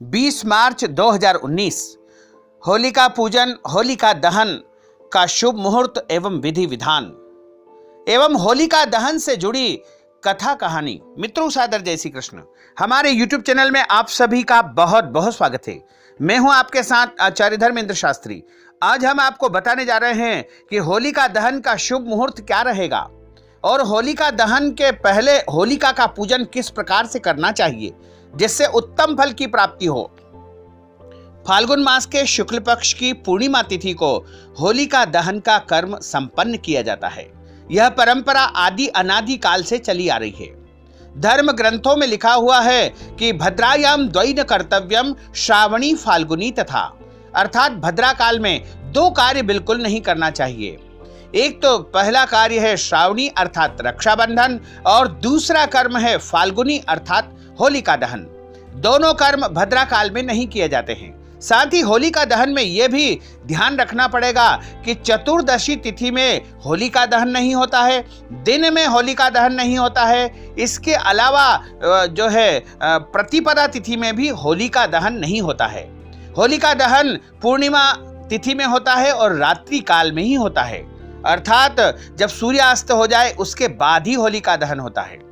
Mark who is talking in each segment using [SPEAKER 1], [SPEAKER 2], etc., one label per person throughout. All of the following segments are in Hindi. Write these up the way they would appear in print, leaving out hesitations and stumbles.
[SPEAKER 1] 20 मार्च 2019 होलिका पूजन, होलिका दहन का शुभ मुहूर्त एवं विधि विधान एवं होलिका दहन से जुड़ी कथा कहानी। मित्रों, सादर जय श्री कृष्ण। हमारे YouTube चैनल में आप सभी का बहुत बहुत स्वागत है। मैं हूं आपके साथ आचार्य धर्मेंद्र शास्त्री। आज हम आपको बताने जा रहे हैं कि होलिका दहन का शुभ मुहूर्त क्या रहेगा और होलिका दहन के पहले होलिका का पूजन किस प्रकार से करना चाहिए जिससे उत्तम फल की प्राप्ति हो। फाल्गुन मास के शुक्ल पक्ष की पूर्णिमा तिथि को होलिका दहन का कर्म संपन्न किया जाता है। यह परंपरा आदि अनादि काल से चली आ रही है। धर्म ग्रंथों में लिखा हुआ है कि भद्रायाम द्वैन कर्तव्यम श्रावणी फाल्गुनी तथा, अर्थात भद्रा काल में दो कार्य बिल्कुल नहीं करना चाहिए। एक तो पहला कार्य है श्रावणी अर्थात रक्षाबंधन और दूसरा कर्म है फाल्गुनी अर्थात होलिका दहन। दोनों कर्म भद्रा काल में नहीं किए जाते हैं। साथ ही होलिका दहन में यह भी ध्यान रखना पड़ेगा कि चतुर्दशी तिथि में होलिका दहन नहीं होता है, दिन में होलिका दहन नहीं होता है। इसके अलावा जो है प्रतिपदा तिथि में भी होलिका दहन नहीं होता है। होलिका दहन पूर्णिमा तिथि में होता है और रात्रि काल में ही होता है, अर्थात जब सूर्यास्त हो जाए उसके बाद ही होलिका दहन होता है।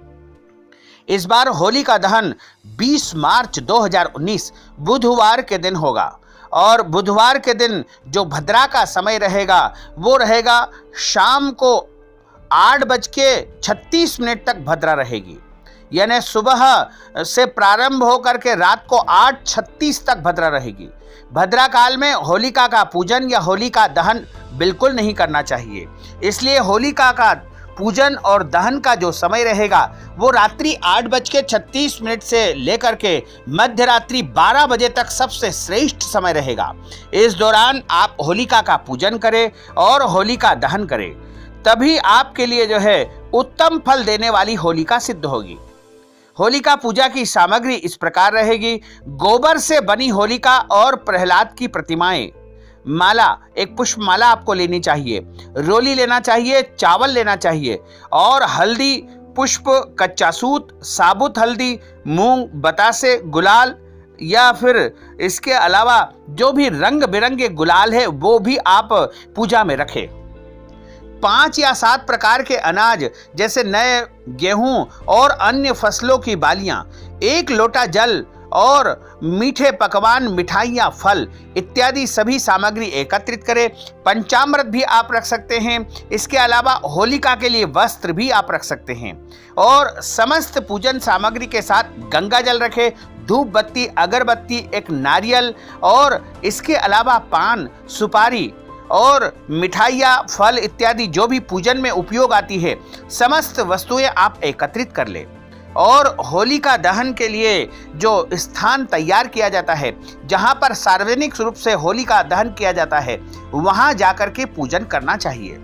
[SPEAKER 1] इस बार होलिका दहन 20 मार्च 2019 बुधवार के दिन होगा और बुधवार के दिन जो भद्रा का समय रहेगा वो रहेगा शाम को 8:36 तक भद्रा रहेगी, यानी सुबह से प्रारंभ होकर के रात को 8:36 तक भद्रा रहेगी। भद्रा काल में होलिका का पूजन या होलिका दहन बिल्कुल नहीं करना चाहिए। इसलिए होलिका का पूजन और दहन का जो समय रहेगा वो रात्रि 8:36 से लेकर के मध्य रात्रि 12 बजे तक सबसे श्रेष्ठ समय रहेगा। इस दौरान आप होलिका का पूजन करें और होलिका दहन करें, तभी आपके लिए जो है उत्तम फल देने वाली होलिका सिद्ध होगी। होलिका पूजा की सामग्री इस प्रकार रहेगी। गोबर से बनी होलिका और प्रहलाद की प्रतिमाएं, माला, एक पुष्प माला आपको लेनी चाहिए, रोली लेना चाहिए, चावल लेना चाहिए और हल्दी, पुष्प, कच्चा सूत, साबुत हल्दी, मूंग, बतासे, गुलाल या फिर इसके अलावा जो भी रंग बिरंगे गुलाल है वो भी आप पूजा में रखें। 5 या 7 प्रकार के अनाज जैसे नए गेहूं और अन्य फसलों की बालियां, 1 लोटा जल और मीठे पकवान, मिठाइयाँ, फल इत्यादि सभी सामग्री एकत्रित करें। पंचामृत भी आप रख सकते हैं। इसके अलावा होलिका के लिए वस्त्र भी आप रख सकते हैं और समस्त पूजन सामग्री के साथ गंगा जल रखें, धूप बत्ती, अगरबत्ती, एक नारियल और इसके अलावा पान, सुपारी और मिठाइयाँ, फल इत्यादि जो भी पूजन में उपयोग आती है समस्त वस्तुएं आप एकत्रित कर लें। और होलिका दहन के लिए जो स्थान तैयार किया जाता है, जहां पर सार्वजनिक रूप से होलिका दहन किया जाता है, वहां जाकर के पूजन करना चाहिए।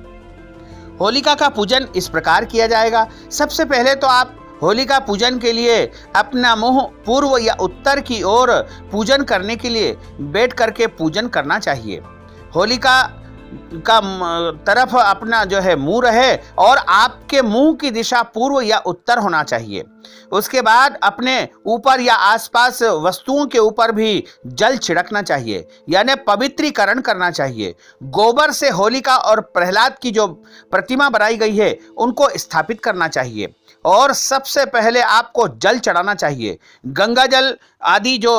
[SPEAKER 1] होलिका का पूजन इस प्रकार किया जाएगा। सबसे पहले तो आप होलिका पूजन के लिए अपना मुंह पूर्व या उत्तर की ओर पूजन करने के लिए बैठ करके पूजन करना चाहिए। होलिका का तरफ अपना जो है मुंह रहे और आपके मुंह की दिशा पूर्व या उत्तर होना चाहिए। उसके बाद अपने ऊपर या आसपास वस्तुओं के ऊपर भी जल छिड़कना चाहिए, यानी पवित्रीकरण करना चाहिए। गोबर से होलिका और प्रहलाद की जो प्रतिमा बनाई गई है उनको स्थापित करना चाहिए और सबसे पहले आपको जल चढ़ाना चाहिए। गंगा जल आदि जो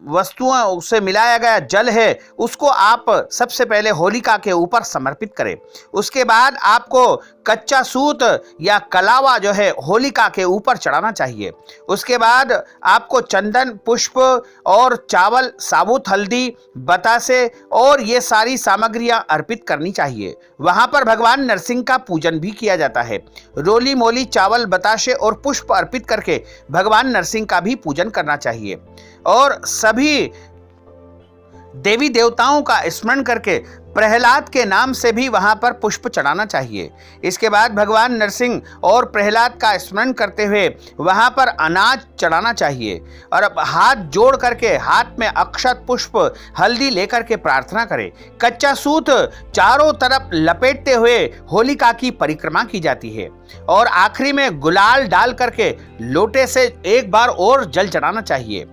[SPEAKER 1] वस्तुओं से मिलाया गया जल है उसको आप सबसे पहले होलिका के ऊपर समर्पित करें। उसके बाद आपको कच्चा सूत या कलावा जो है होलिका के ऊपर चढ़ाना चाहिए। उसके बाद आपको चंदन, पुष्प और चावल, साबुत हल्दी, बतासे और ये सारी सामग्रियां अर्पित करनी चाहिए। वहां पर भगवान नरसिंह का पूजन भी किया जाता है। रोली मोली, चावल, बताशे और पुष्प अर्पित करके भगवान नरसिंह का भी पूजन करना चाहिए और सभी देवी देवताओं का स्मरण करके प्रहलाद के नाम से भी वहां पर पुष्प चढ़ाना चाहिए। इसके बाद भगवान नरसिंह और प्रहलाद का स्मरण करते हुए वहां पर अनाज चढ़ाना चाहिए और अब हाथ जोड़ करके हाथ में अक्षत, पुष्प, हल्दी लेकर के प्रार्थना करें। कच्चा सूत चारों तरफ लपेटते हुए होलिका की परिक्रमा की जाती है और आखिरी में गुलाल डाल करके लोटे से एक बार और जल चढ़ाना चाहिए।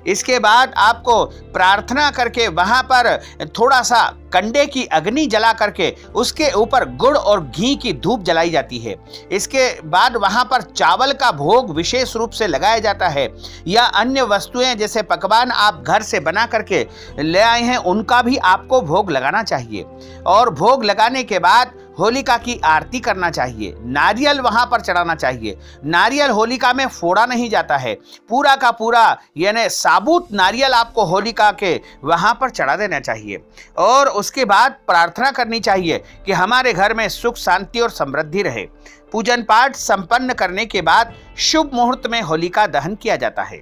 [SPEAKER 1] इसके बाद आपको प्रार्थना करके वहां पर थोड़ा सा कंडे की अग्नि जला करके उसके ऊपर गुड़ और घी की धूप जलाई जाती है। इसके बाद वहां पर चावल का भोग विशेष रूप से लगाया जाता है, या अन्य वस्तुएं जैसे पकवान आप घर से बना करके ले आए हैं उनका भी आपको भोग लगाना चाहिए। और भोग लगाने के बाद होलिका की आरती करना चाहिए, नारियल वहां पर चढ़ाना चाहिए। नारियल होलिका में फोड़ा नहीं जाता है, पूरा का पूरा यानी साबुत नारियल आपको होलिका के वहां पर चढ़ा देना चाहिए। और उसके बाद प्रार्थना करनी चाहिए कि हमारे घर में सुख शांति और समृद्धि रहे। पूजन पाठ संपन्न करने के बाद शुभ मुहूर्त में होलिका दहन किया जाता है।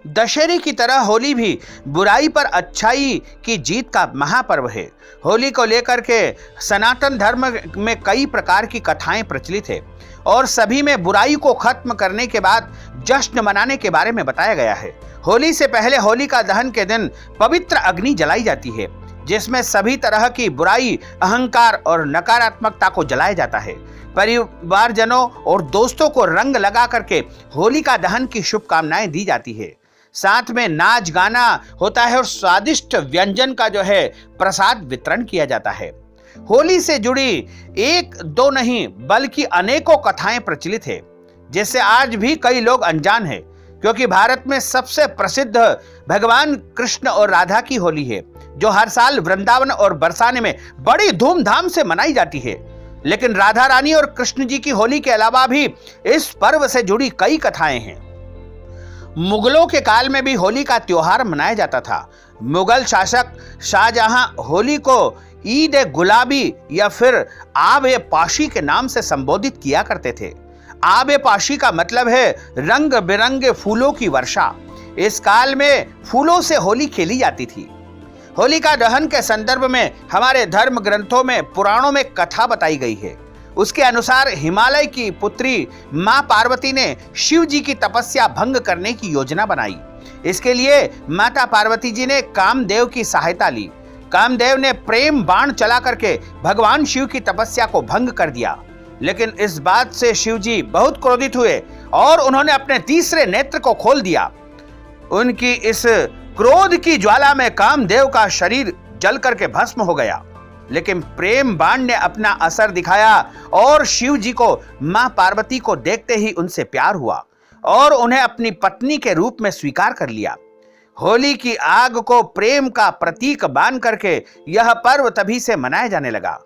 [SPEAKER 1] दशहरे की तरह होली भी बुराई पर अच्छाई की जीत का महापर्व है। होली को लेकर के सनातन धर्म में कई प्रकार की कथाएं प्रचलित है और सभी में बुराई को खत्म करने के बाद जश्न मनाने के बारे में बताया गया है। होली से पहले होलिका दहन के दिन पवित्र अग्नि जलाई जाती है, जिसमें सभी तरह की बुराई, अहंकार और नकारात्मकता को जलाया जाता है। परिवारजनों और दोस्तों को रंग लगा करके होलिका दहन की शुभकामनाएं दी जाती है। साथ में नाच गाना होता है और स्वादिष्ट व्यंजन का जो है प्रसाद वितरण किया जाता है। होली से जुड़ी एक दो नहीं बल्कि अनेकों कथाएं प्रचलित है, जिससे आज भी कई लोग अनजान हैं, क्योंकि भारत में सबसे प्रसिद्ध भगवान कृष्ण और राधा की होली है, जो हर साल वृंदावन और बरसाने में बड़ी धूमधाम से मनाई जाती है। लेकिन राधा रानी और कृष्ण जी की होली के अलावा भी इस पर्व से जुड़ी कई कथाएं हैं। मुगलों के काल में भी होली का त्योहार मनाया जाता था। मुगल शासक शाहजहां होली को ईद ए गुलाबी या फिर आब ए पाशी के नाम से संबोधित किया करते थे। आब ए पाशी का मतलब है रंग बिरंगे फूलों की वर्षा। इस काल में फूलों से होली खेली जाती थी। होलिका दहन के संदर्भ में हमारे धर्म ग्रंथों में, पुराणों में कथा बताई गई है। उसके अनुसार हिमालय की पुत्री मां पार्वती ने शिव जी की तपस्या भंग करने की योजना बनाई। इसके लिए माता पार्वती जी ने कामदेव की सहायता ली। कामदेव ने प्रेम बाण चला करके भगवान शिव की तपस्या को भंग कर दिया। लेकिन इस बात से शिव जी बहुत क्रोधित हुए और उन्होंने अपने तीसरे नेत्र को खोल दिया। उनकी इस क्रोध की ज्वाला में कामदेव का शरीर जल करके भस्म हो गया। लेकिन प्रेम बाण ने अपना असर दिखाया और शिव जी को मां पार्वती को देखते ही उनसे प्यार हुआ और उन्हें अपनी पत्नी के रूप में स्वीकार कर लिया। होली की आग को प्रेम का प्रतीक मान करके यह पर्व तभी से मनाया जाने लगा।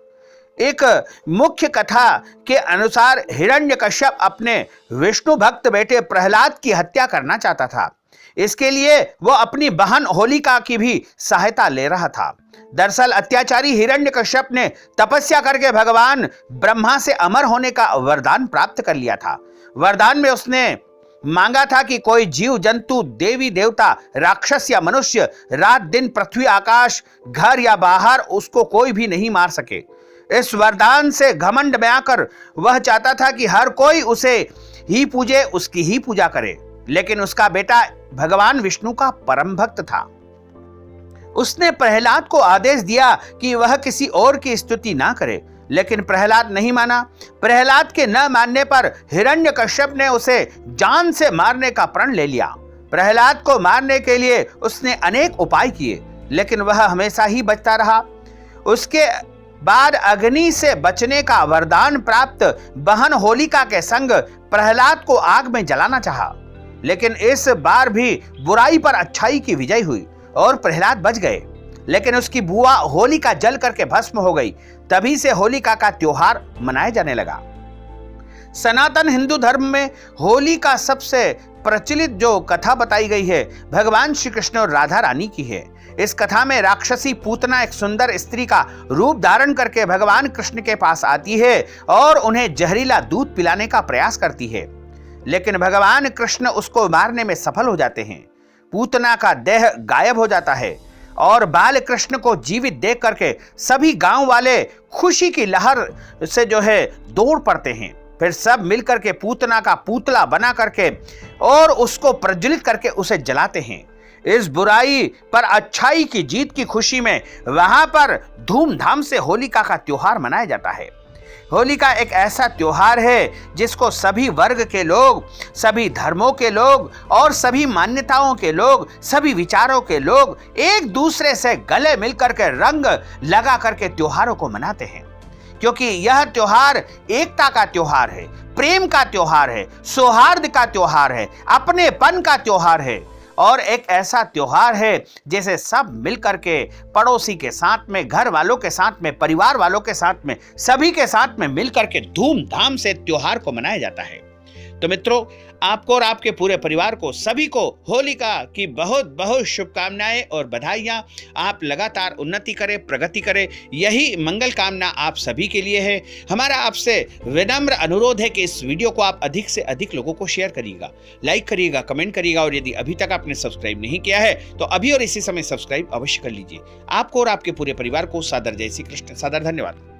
[SPEAKER 1] एक मुख्य कथा के अनुसार हिरण्यकश्यप अपने विष्णु भक्त बेटे प्रहलाद की हत्या करना चाहता था। इसके लिए वो अपनी बहन होलिका की भी सहायता ले रहा था। दरअसल अत्याचारी हिरण्यकश्यप ने तपस्या करके भगवान ब्रह्मा से अमर होने का वरदान प्राप्त कर लिया था। वरदान में उसने मांगा था कि कोई जीव जंतु, देवी देवता, राक्षस या मनुष्य रात दिन, पृथ्वी आकाश, घर या बाहर उसको कोई भी नहीं मार सके। इस वरदान से घमंड में आकर वह चाहता था कि हर कोई उसे ही पूजे, उसकी ही पूजा करे। लेकिन उसका बेटा भगवान विष्णु का परम भक्त था। उसने प्रहलाद को आदेश दिया कि वह किसी और की स्तुति ना करे, लेकिन प्रहलाद नहीं माना। प्रहलाद के न मानने पर हिरण्यकश्यप ने उसे जान से मारने का प्रण ले लिया। प्रहलाद को मारने के लिए उसने अनेक उपाय किए, लेकिन वह हमेशा ही बचता रहा। उसके बाद अग्नि से बचने का वरदान प्राप्त बहन होलिका के संग प्रहलाद को आग में जलाना चाहा, लेकिन इस बार भी बुराई पर अच्छाई की विजय हुई और प्रहलाद बच गए। लेकिन उसकी बुआ होलिका जल करके भस्म हो गई। तभी से होलिका का त्योहार मनाया जाने लगा। सनातन हिंदू धर्म में होली का सबसे प्रचलित जो कथा बताई गई है भगवान श्री कृष्ण और राधा रानी की है। इस कथा में राक्षसी पूतना एक सुंदर स्त्री का रूप धारण करके भगवान कृष्ण के पास आती है और उन्हें जहरीला दूध पिलाने का प्रयास करती है, लेकिन भगवान कृष्ण उसको मारने में सफल हो जाते हैं। पूतना का देह गायब हो जाता है और बाल कृष्ण को जीवित देख करके सभी गांव वाले खुशी की लहर से जो है दौड़ पड़ते हैं। फिर सब मिलकर के पूतना का पुतला बना करके और उसको प्रज्वलित करके उसे जलाते हैं। इस बुराई पर अच्छाई की जीत की खुशी में वहां पर धूमधाम से होलिका का त्योहार मनाया जाता है। होलिका एक ऐसा त्योहार है जिसको सभी वर्ग के लोग, सभी धर्मों के लोग और सभी मान्यताओं के लोग, सभी विचारों के लोग एक दूसरे से गले मिलकर के रंग लगा करके त्योहारों को मनाते हैं, क्योंकि यह त्योहार एकता का त्योहार है, प्रेम का त्योहार है, सौहार्द का त्योहार है, अपनेपन का त्योहार है और एक ऐसा त्योहार है जैसे सब मिलकर के पड़ोसी के साथ में, घर वालों के साथ में, परिवार वालों के साथ में, सभी के साथ में मिलकर के धूमधाम से त्योहार को मनाया जाता है। तो मित्रों, आपको और आपके पूरे परिवार को, सभी को होलिका की बहुत बहुत शुभकामनाएं और बधाइयां। आप लगातार उन्नति करें, प्रगति करें, यही मंगल कामना आप सभी के लिए है। हमारा आपसे विनम्र अनुरोध है कि इस वीडियो को आप अधिक से अधिक लोगों को शेयर करिएगा, लाइक करिएगा, कमेंट करिएगा और यदि अभी तक आपने सब्सक्राइब नहीं किया है तो अभी और इसी समय सब्सक्राइब अवश्य कर लीजिए। आपको और आपके पूरे परिवार को सादर जय श्री कृष्ण, सादर धन्यवाद।